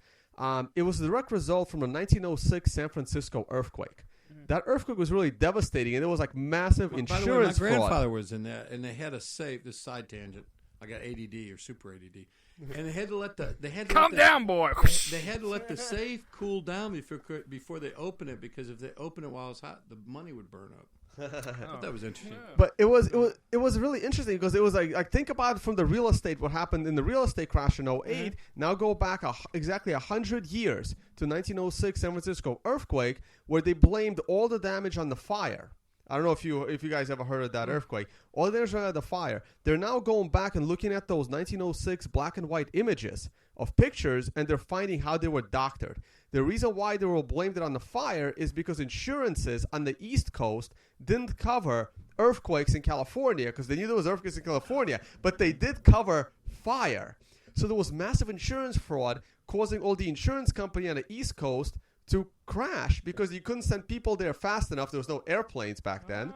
It was a direct result from the 1906 San Francisco earthquake. That earthquake was really devastating, and it was like massive insurance By the way, my fraud. grandfather was in that, and they had a safe. This side tangent. I got ADD or super ADD, and they had to let the Calm down, boy. They had to let the safe cool down before they open it, because if they open it while it's hot, the money would burn up. I thought that was interesting. But it was really interesting because it was like think about it from the real estate, what happened in the real estate crash in 2008. Now go back exactly 100 years to 1906 San Francisco earthquake, where they blamed all the damage on the fire. I don't know if you guys ever heard of that earthquake. All the damage on the fire. They're now going back and looking at those 1906 black and white images of pictures, and they're finding how they were doctored. The reason why they were blamed it on the fire is because insurances on the East Coast didn't cover earthquakes in California, because they knew there was earthquakes in California, but they did cover fire. So there was massive insurance fraud causing all the insurance company on the East Coast to crash because you couldn't send people there fast enough. There was no airplanes back then.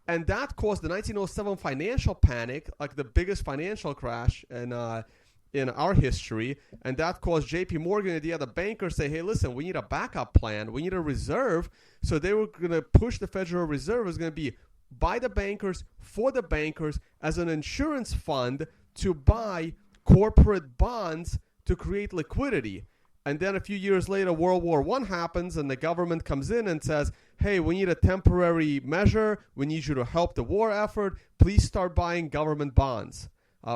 And that caused the 1907 financial panic, like the biggest financial crash in our history, and that caused J.P. Morgan and the other bankers say, hey, listen, we need a backup plan. We need a reserve. So they were going to push the Federal Reserve. It was going to be by the bankers, for the bankers, as an insurance fund to buy corporate bonds to create liquidity. And then a few years later, World War I happens, and the government comes in and says, hey, we need a temporary measure. We need you to help the war effort. Please start buying government bonds.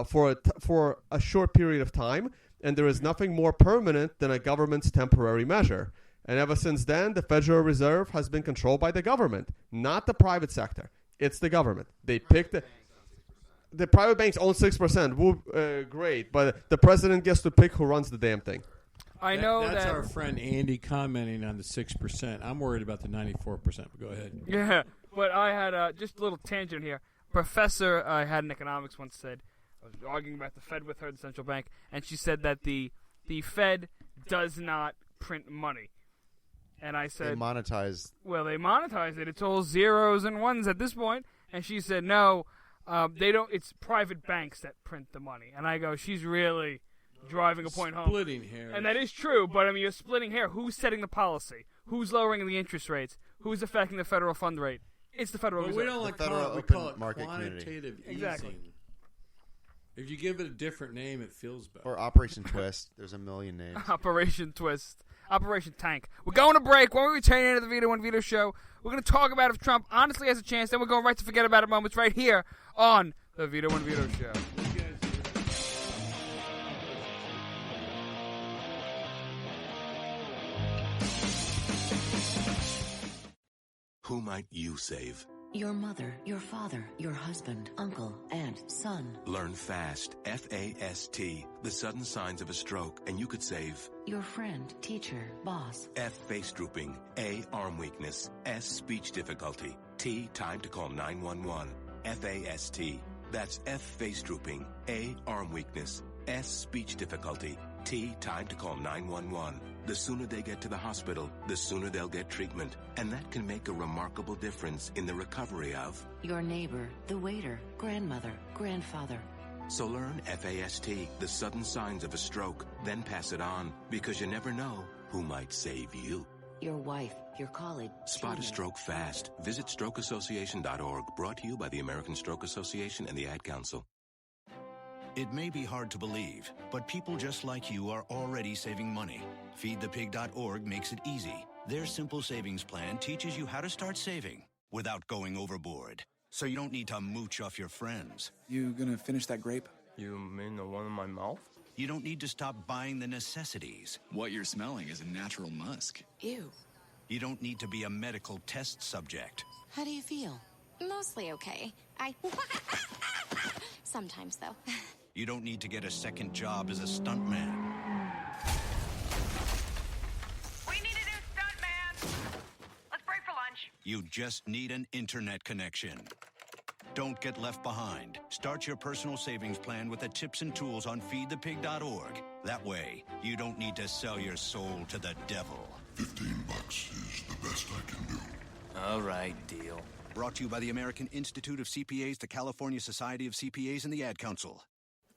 For a short period of time, and there is nothing more permanent than a government's temporary measure. And ever since then, the Federal Reserve has been controlled by the government, not the private sector. It's the government. They picked the private banks own 6%. Great, but the president gets to pick who runs the damn thing. I know that's that our friend Andy commenting on the 6%. I'm worried about the 94%. But go ahead. Yeah, but I had just a little tangent here. Professor I had in economics once said, I was arguing about the Fed with her, the central bank, and she said that the Fed does not print money. And I said, they monetize. Well, they monetize it. It's all zeros and ones at this point. And she said, no, they don't. It's private banks that print the money. And I go, she's really driving a point home. Splitting hairs. And that is true, but I mean, you're splitting hair. Who's setting the policy? Who's lowering the interest rates? Who's affecting the federal fund rate? It's the Federal Reserve. We don't like Federal we call it Market quantitative easing. Exactly. If you give it a different name, it feels better. Or Operation Twist. There's a million names. Operation Twist. Operation Tank. We're going to break. When we return into the Vito and Vito show, we're going to talk about if Trump honestly has a chance. Then we're going right to forget about it moments right here on the Vito and Vito show. Who might you save? Your mother, your father, your husband, uncle, aunt, son. Learn FAST, F-A-S-T, the sudden signs of a stroke, and you could save. Your friend, teacher, boss. F, face drooping. A, arm weakness. S, speech difficulty. T, time to call 911. F-A-S-T. That's F, face drooping. A, arm weakness. S, speech difficulty. T, time to call 911. The sooner they get to the hospital, the sooner they'll get treatment. And that can make a remarkable difference in the recovery of Your neighbor, the waiter, grandmother, grandfather. So learn FAST, the sudden signs of a stroke, then pass it on, because you never know who might save you. Your wife, your colleague. Spot a stroke fast. Visit strokeassociation.org, brought to you by the American Stroke Association and the Ad Council. It may be hard to believe, but people just like you are already saving money. FeedThePig.org makes it easy. Their simple savings plan teaches you how to start saving without going overboard. So you don't need to mooch off your friends. You gonna finish that grape? You mean the one in my mouth? You don't need to stop buying the necessities. What you're smelling is a natural musk. Ew. You don't need to be a medical test subject. How do you feel? Mostly okay. Sometimes, though. You don't need to get a second job as a stuntman. We need a new stuntman. Let's break for lunch. You just need an internet connection. Don't get left behind. Start your personal savings plan with the tips and tools on feedthepig.org. That way, you don't need to sell your soul to the devil. $15 is the best I can do. All right, deal. Brought to you by the American Institute of CPAs, the California Society of CPAs, and the Ad Council.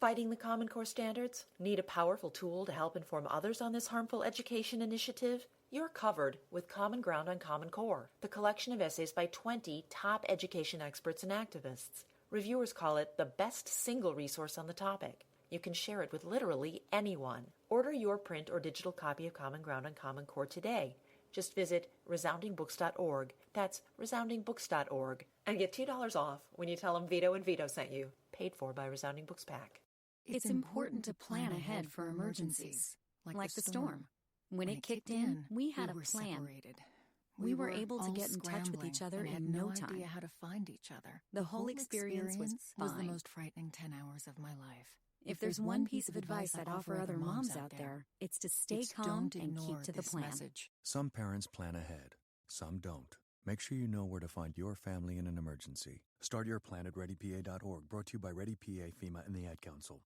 Fighting the Common Core standards? Need a powerful tool to help inform others on this harmful education initiative? You're covered with Common Ground on Common Core, the collection of essays by 20 top education experts and activists. Reviewers call it the best single resource on the topic. You can share it with literally anyone. Order your print or digital copy of Common Ground on Common Core today. Just visit resoundingbooks.org. That's resoundingbooks.org. And get $2 off when you tell them Vito and Vito sent you. Paid for by Resounding Books Pack. It's important to plan ahead for emergencies, like the storm. When it kicked in, we had a plan. Separated. We were able to get in touch with each other in no time. Idea how to find each other. The whole experience was the fine. most frightening 10 hours of my life. If there's one piece of advice I'd offer other moms out there, it's to stay calm and keep to the plan. Message. Some parents plan ahead, some don't. Make sure you know where to find your family in an emergency. Start your plan at ReadyPA.org, brought to you by ReadyPA, FEMA, and the Ad Council.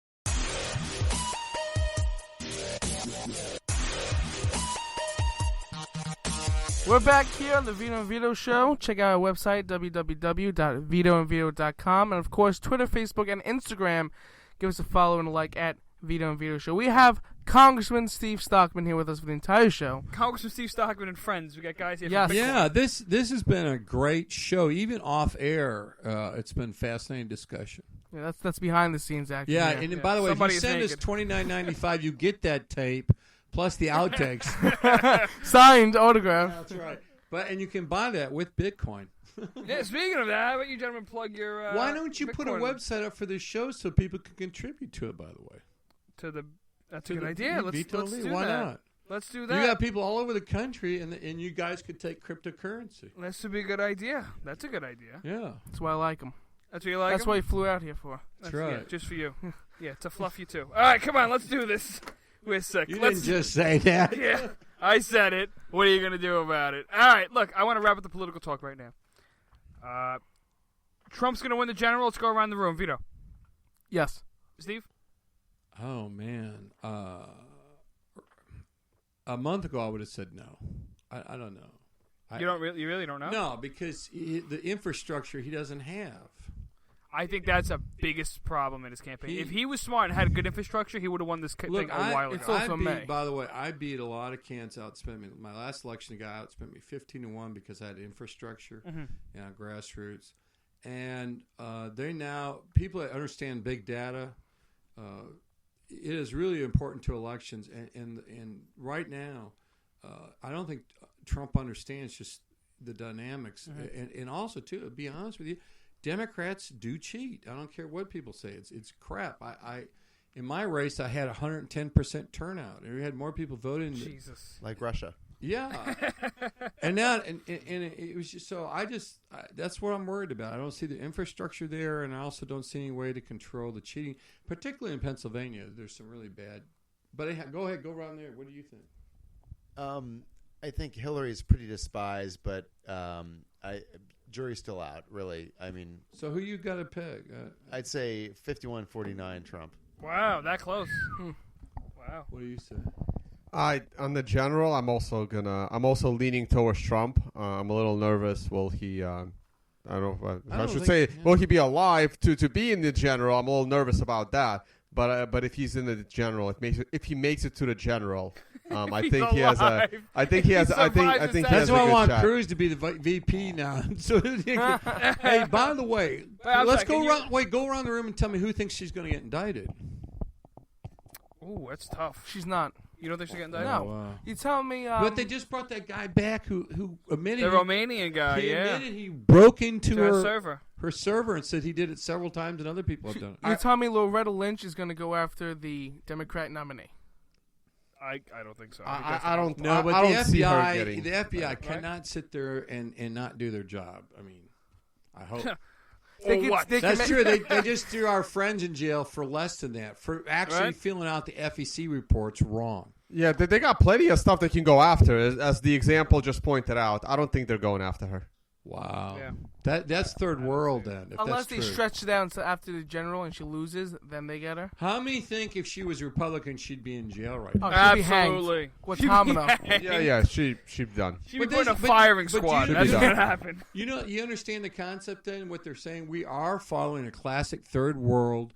We're back here on the Vito and Vito Show. Check out our website, www.vitoandvito.com. And, of course, Twitter, Facebook, and Instagram. Give us a follow and a like at Vito and Vito Show. We have Congressman Steve Stockman here with us for the entire show. Congressman Steve Stockman and friends. We got guys here. Yes. From Yeah, this has been a great show. Even off air, it's been fascinating discussion. Yeah, that's behind the scenes, actually. Yeah, and by the way, if you send us naked. $29.95, you get that tape plus the outtakes. Signed autograph. That's right. And you can buy that with Bitcoin. Yeah, speaking of that, how about you gentlemen plug your Why don't you put a Bitcoin website up for this show so people can contribute to it, by the way? That's a good idea. Let's do Why that. not? Let's do that. You got people all over the country, and you guys could take cryptocurrency. That's a good idea. That's a good idea. Yeah. That's why I like him. That's what you like That's him? what he flew out here for. That's right. Yeah, just for you. Yeah, to fluff you too. All right, come on, let's do this. We're sick. You didn't just say that. Yeah, I said it. What are you going to do about it? All right, look, I want to wrap up the political talk right now. Trump's going to win the general. Let's go around the room. Vito. Yes. Steve? Oh, man. A month ago, I would have said no. I don't know. You really don't know? No, because the infrastructure he doesn't have. I think that's the biggest problem in his campaign. If he was smart and had good infrastructure, he would have won this thing a while ago. By the way, I beat a lot of cans outspent me. My last election, the guy outspent me 15-1 because I had infrastructure and grassroots. And people that understand big data, it is really important to elections. And right now, I don't think Trump understands just the dynamics, and also too. To be honest with you, Democrats do cheat. I don't care what people say. It's crap. I in my race, I had 110% turnout. We had more people voting. Jesus, like Russia. Yeah, and now and it was just so. That's what I'm worried about. I don't see the infrastructure there, and I also don't see any way to control the cheating, particularly in Pennsylvania. There's some really bad. But go ahead, go around there. What do you think? I think Hillary's pretty despised, but jury's still out. Really, I mean. So who you got to peg? I'd say 51-49 Trump. Wow, that close. Wow. What do you say? On the general, I'm also leaning towards Trump. I'm a little nervous. Will he? I don't know if I should say. Yeah. Will he be alive to be in the general? I'm a little nervous about that. But if he's in the general, if he makes it to the general, I think he has a. I think he has. I think that's why I want shot. Cruz to be the VP now. So, hey, by the way, let's go around. Wait, go around the room and tell me who thinks she's going to get indicted. Ooh, that's tough. She's not. You don't think she's getting indicted? No. Oh, wow. You tell me. But they just brought that guy back who admitted the Romanian guy. He yeah, admitted he broke into her server and said he did it several times and other people have done it. You tell me Loretta Lynch is going to go after the Democrat nominee. I don't think so. I don't. No, but I the don't see her FBI getting. The FBI cannot sit there and not do their job. I mean, I hope. That's true. They just threw our friends in jail for less than that, for actually filling out the FEC reports wrong. Yeah, they got plenty of stuff they can go after, as the example just pointed out. I don't think they're going after her. Wow. Yeah. That's third world then. If Unless that's they stretch it down until after the general and she loses, then they get her. How many think if she was Republican she'd be in jail right now? Oh, she'd absolutely. Be Guantanamo. Yeah, she'd done. She'd be put in a firing squad. That's what happened. You understand the concept then, what they're saying? We are following a classic third world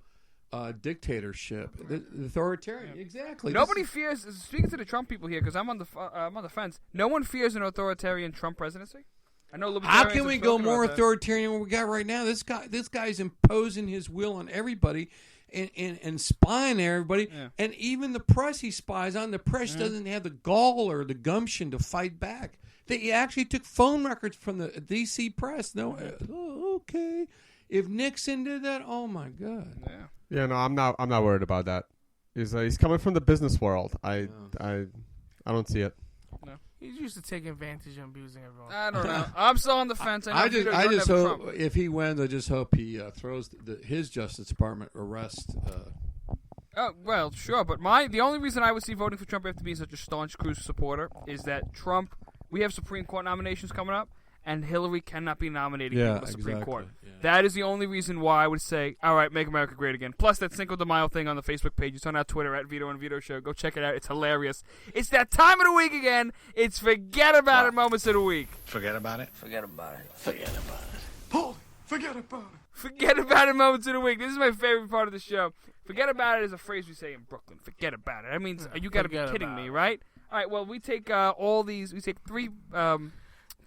dictatorship, the authoritarian. Exactly. Nobody fears. Speaking to the Trump people here, because I'm on the fence. No one fears an authoritarian Trump presidency. I know. How can we go more authoritarian than what we got right now? This guy's imposing his will on everybody, and spying on everybody, and even the press he spies on. The press doesn't have the gall or the gumption to fight back. They actually took phone records from the D.C. press. No, okay. If Nixon did that, oh my God. Yeah, no, I'm not worried about that. He's coming from the business world. I don't see it. No. He's used to taking advantage and abusing everyone. I don't know. I'm still on the fence. I just hope if he wins, I just hope he throws his Justice Department arrest. Oh well, sure, but the only reason I would see voting for Trump after being such a staunch Cruz supporter is that Trump. We have Supreme Court nominations coming up, and Hillary cannot be nominating people to the Supreme Court. Yeah. That is the only reason why I would say, all right, make America great again. Plus that Cinco de Mayo thing on the Facebook page. It's on our Twitter at Vito and Vito Show. Go check it out. It's hilarious. It's that time of the week again. It's Forget About It moments of the week. Forget about it? Forget about it. Forget about it. Holy, forget about it. Forget About It moments of the week. This is my favorite part of the show. Forget about it is a phrase we say in Brooklyn. Forget about it. That means you got to be kidding me, right? All right, well, we take we take three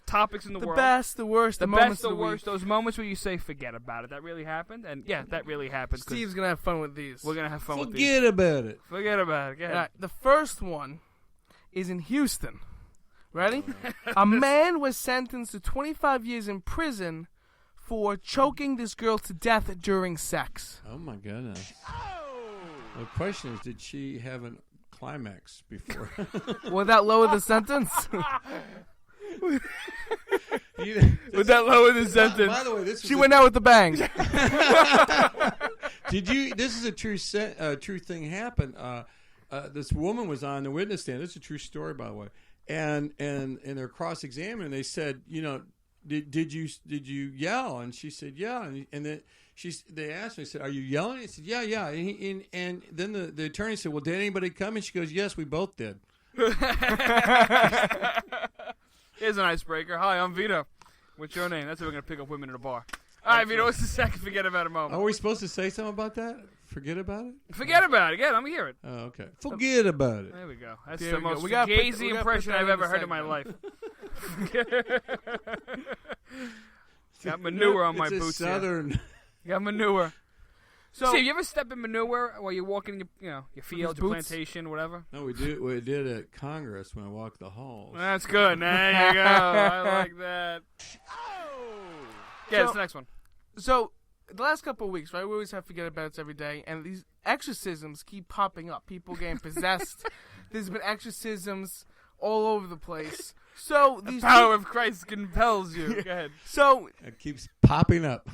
topics in the world. The best, the worst, the moments best, the of the worst. week. Those moments where you say, forget about it. That really happened? And yeah, that really happened. Steve's going to have fun with these. We're going to have fun with these. Forget about it. Forget about it. Go ahead. All right, the first one is in Houston. Ready? A man was sentenced to 25 years in prison for choking this girl to death during sex. Oh, my goodness. The question is, did she have a climax before? Would that lower the sentence? Would that lower the sentence? By the way, she went out with the bang. Did you? This is a true thing happened. This woman was on the witness stand. This is a true story, by the way. And they're cross-examining. They said, did you yell? And she said, yeah. And then they asked me, said, are you yelling? I said, yeah. And then the attorney said, well, did anybody come? And she goes, yes, we both did. Here's an icebreaker. Hi, I'm Vito. What's your name? That's how we're going to pick up women at a bar. All right, Vito, what's the second Forget About It moment? Are we supposed to say something about that? Forget about it? Forget about it. Yeah, let me hear it. Oh, okay. Forget about it. There we go. That's there the most gazy impression I've ever heard in my life. Got manure on my boots. Southern. Got manure. So, Steve, you ever step in manure while you're walking in your field, your boots? plantation, whatever? No, we did at Congress when I walked the halls. That's good. There you go. I like that. Yeah, it's the next one. So, the last couple of weeks, right, we always have forget about it every day, and these exorcisms keep popping up. People getting possessed. There's been exorcisms all over the place. So these the power of Christ compels you. Go ahead. So it keeps popping up.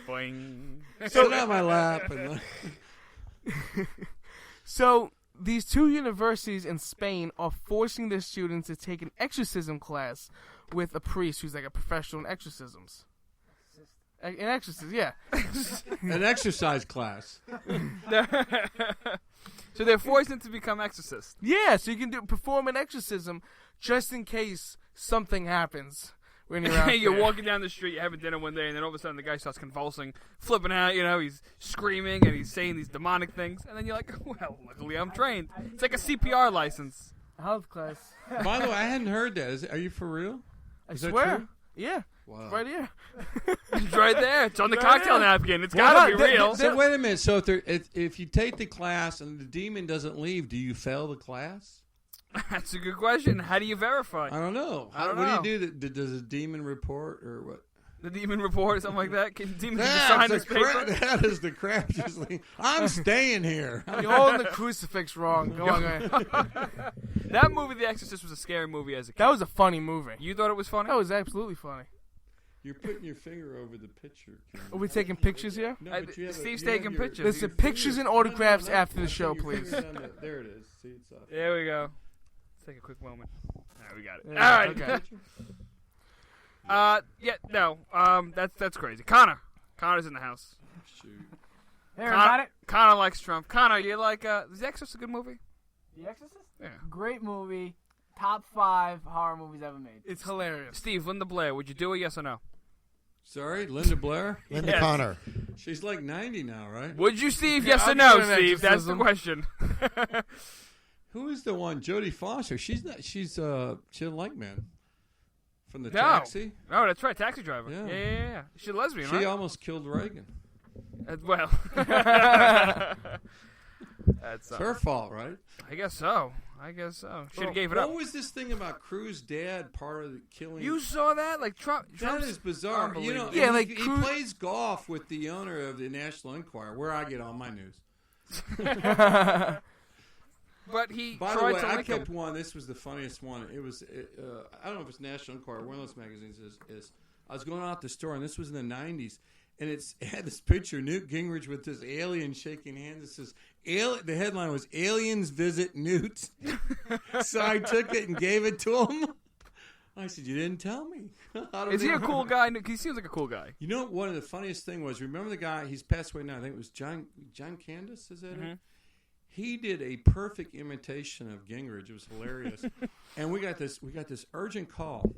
Boing. Sit on my lap. And so these two universities in Spain are forcing their students to take an exorcism class with a priest who's like a professional in exorcisms. An exorcist, yeah. An exercise class. So they're forced them to become exorcists. Yeah, so you can perform an exorcism just in case something happens when you're out You're there. walking down the street, you're having dinner one day, and then all of a sudden the guy starts convulsing, flipping out, he's screaming, and he's saying these demonic things, and then you're like, well, luckily I'm trained. It's like a CPR license. Health class. By the way, I hadn't heard that. Are you for real? Is that swear. true? Yeah. Wow. It's right here. It's right there. It's on the Right cocktail here. napkin. It's gotta be real. So wait a minute. So if you take the class and the demon doesn't leave, do you fail the class? That's a good question. How do you verify? I don't know. I don't what know. do you do? Does a demon report or what? The demon report or something like that? Can demons just That's sign the this paper? that is the crap. Just like, I'm staying here. You're holding the crucifix wrong. Go on, That movie, The Exorcist, was a scary movie as a kid. That was a funny movie. You thought it was funny? That was absolutely funny. You're putting your finger over the picture. Are we taking pictures here? No, but you have Steve's you have taking your- pictures. Listen, pictures and autographs after the show, Your please. finger's on the- there it is. See, it's up. There we go. Let's take a quick moment. Alright, we got it. Yeah, Alright. okay. That's crazy. Connor's in the house. Shoot. Hey, everybody. Connor likes Trump. Connor, you like, is The Exorcist a good movie? The Exorcist? Yeah. Great movie. Top 5 horror movies ever made. It's hilarious. Steve, Linda Blair, would you do it, yes or no? Sorry, Linda Blair? Linda Yes. Connor. She's like 90 now, right? Would you, Steve, Yeah, yes or I'll no, do an Steve? That's the exorcism. question. Who is the one? Jodie Foster. She's not. She didn't like men. From the No. Taxi. Oh, that's right, Taxi Driver. Yeah. Yeah. She's a lesbian, She right? almost killed Reagan. Well. It's her fault, right? I guess so. Should have gave it up. What was this thing about Cruz's dad part of the killing? You saw that? Like Trump. That Trump's is bizarre. You know, unbelievable. and he plays golf with the owner of the National Enquirer, where I get all my news. But he By the tried way, to I link kept him. one. This was the funniest one. It was, I don't know if it's National Enquirer, one of those magazines is. I was going out the store, and this was in the 90s, and it had this picture, Newt Gingrich with this alien shaking hands. It says, the headline was, Aliens Visit Newt. So I took it and gave it to him. I said, you didn't tell me. Is he a cool guy? He seems like a cool guy. You know, one of the funniest thing was, remember the guy, he's passed away now, I think it was John Candace, is that it? He did a perfect imitation of Gingrich. It was hilarious. And we got this urgent call,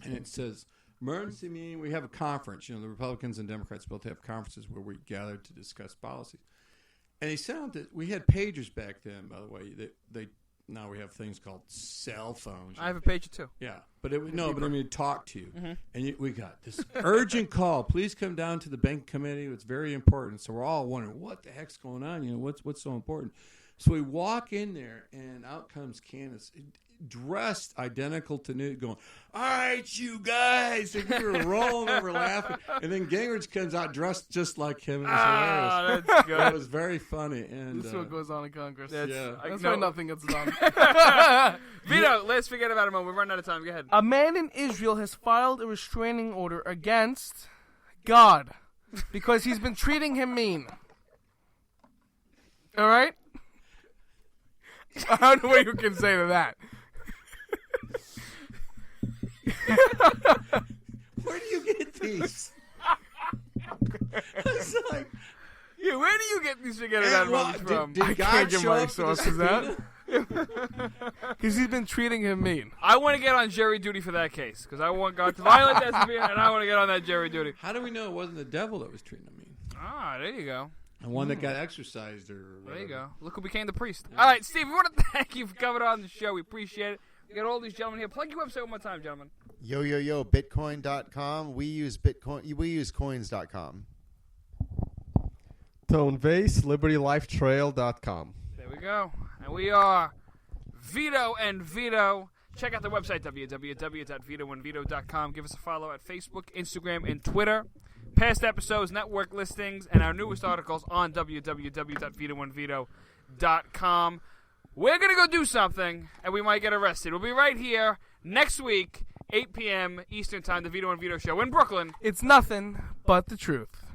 and it says, emergency meeting, we have a conference. You know, the Republicans and Democrats both have conferences where we gather to discuss policies. And he said that we had pagers back then, by the way. They now we have things called cell phones. I have a pager too. Yeah, but I mean, talk to you. Mhm. And we got this urgent call. Please come down to the bank committee. It's very important. So we're all wondering, what the heck's going on? You know, what's so important? So we walk in there, and out comes Candace, dressed identical to Newt, going, all right, you guys. And we were rolling over laughing. And then Gingrich comes out dressed just like him. It was hilarious. That's good. It was very funny. And This is what goes on in Congress. Yeah. That's why nothing gets done. Vito, let's forget about him. We're running out of time. Go ahead. A man in Israel has filed a restraining order against God because he's been treating him mean. All right? I don't know what you can say to that. Where do you get these? It's like, yeah, where do you get these forget about movies from? Did I God can't get show my up to the sources out. subpoena? Because he's been treating him mean. I want to get on jury duty for that case because I want God to violate that subpoena, and I want to get on that jury duty. How do we know it wasn't the devil that was treating him mean? Ah, there you go. And one that got exorcised or whatever. There you go. Look who became the priest. All right, Steve, we want to thank you for coming on the show. We appreciate it. We got all these gentlemen here. Plug your website one more time, gentlemen. Bitcoin.com. We use Bitcoin. We use coins.com. Stone Vase, LibertyLifeTrail.com. There we go. And we are Vito and Vito. Check out the website, www.vitoandvito.com. Give us a follow at Facebook, Instagram, and Twitter. Past episodes, network listings, and our newest articles on www.vitoandvito.com. We're going to go do something, and we might get arrested. We'll be right here next week, 8 p.m. Eastern Time, the Vito and Vito Show in Brooklyn. It's nothing but the truth.